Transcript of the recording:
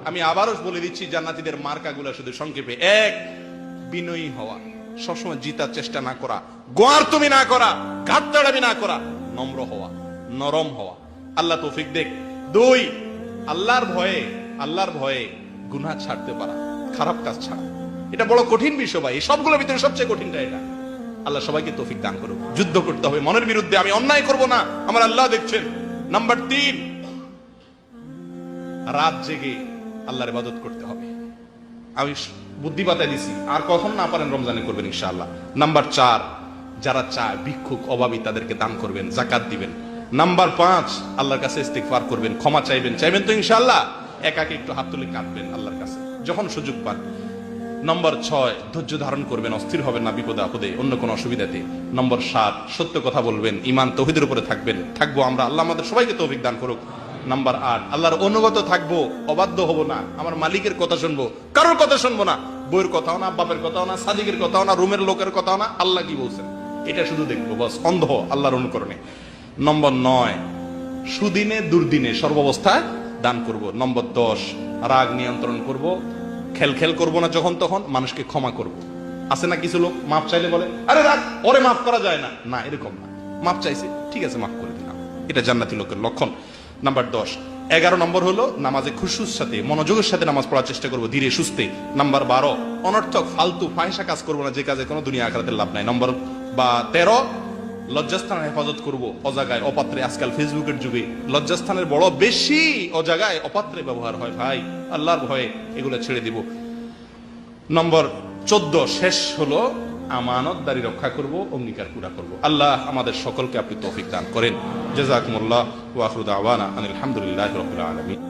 আমি আবারও বলে দিচ্ছি জান্নাতীদের মার্কাগুলো শুধু সংক্ষেপে: এক, বিনয়ী হওয়া, সবসময় জিতার চেষ্টা না করা, গোয়ার তুমি না করা, ঘাটতাড়ামি না করা, নম্র হওয়া, নরম হওয়া। আল্লাহ তৌফিক দেখ। দুই, আল্লাহর ভয়ে গুনাহ ছাড়তে পারা, খারাপ কাজ ছাড়া। এটা বড় কঠিন বিষয় ভাই, এই সবগুলোর ভিতরে সবচেয়ে কঠিনটা এটা। আল্লাহ সবাইকে তৌফিক দান করুক। যুদ্ধ করতে হবে মনের বিরুদ্ধে, আমি অন্যায় করব না, আমার আল্লাহ দেখছেন। নাম্বার তিন, রাত জেগে আল্লাহর ইবাদত করতে হবে। আমি বুদ্ধি বাতায় দিছি, আর কখন না পারেন রমজানে করবেন ইনশাআল্লাহ। নাম্বার চার, যারা চায় ভিক্ষুক অভাবী তাদেরকে দান করবেন, যাকাত দিবেন। নাম্বার পাঁচ, আল্লাহর কাছে ইস্তিগফার করবেন, ক্ষমা চাইবেন তো ইনশাআল্লাহ। একাকে একটু হাত তুলে কাঁদবেন আল্লাহর কাছে যখন সুযোগ পান। নম্বর ছয়, ধৈর্য ধারণ করবেন, অস্থির হবেন না বিপদে আপদে, অন্য কোনো অসুবিধাতে। নম্বর সাত, সত্য কথা বলবেন, ঈমান তাওহীদের উপরে থাকবো আমরা। আল্লাহ আমাদের সবাইকে তৌফিক দান করুক। নাম্বার আট, আল্লাহর অনুগত থাকবো, অবাধ্য হব না, আমার মালিকের কথা শুনবো, কারোর কথা শুনবো না, বইয়ের কথাও না, বাপের কথাও না, সাদিকের কথাও না, রুমের লোকের কথাও না, আল্লাহ কি বলছেন এটা শুধু দেখবো, বস অন্ধ আল্লাহর অনুকরণে। নম্বর নয়, সুদিনে দুর্দিনে সর্বাবস্থায় দান করব। নম্বর 10, রাগ নিয়ন্ত্রণ করব, খেল করব না যখন তখন, মানুষকে ক্ষমা করব। আছে না কিছু লোক মাপ চাইলে বলে, আরে রাগ, ওরে মাফ করা যায় না, না এরকম না, মাপ চাইছে ঠিক আছে মাফ করে দিলাম, এটা জান্নাতি লোকের লক্ষণ। নাম্বার 10। 11 নম্বর হলো নামাজে খুশুর সাথে, মনোযোগের সাথে নামাজ পড়ার চেষ্টা করব, ধীরে সুস্থে। নাম্বার 12, অনর্থক ফালতু ফাহিশা কাজ করব না, যে কাজে কোনো দুনিয়া আখিরাতের লাভ নাই। নম্বর 13, লজ্জাস্থানের হেফাজত করব, অজাগায় অপাত্রে। আজকাল ফেসবুকের যুগে লজ্জাস্থানের বড় বেশি অজাগায় অপাত্রে ব্যবহার হয় ভাই, আল্লাহর ভয়ে এগুলো ছেড়ে দিব। নম্বর 14, শেষ হলো আমানতদারি রক্ষা করব, অঙ্গীকার পুরা করব। আল্লাহ আমাদের সকলকে আপনি তৌফিক দান করেন। জাযাকুমুল্লাহ ওয়া আখিরু দাওয়ানা আনিল হামদুলিল্লাহি রাব্বিল আলামিন।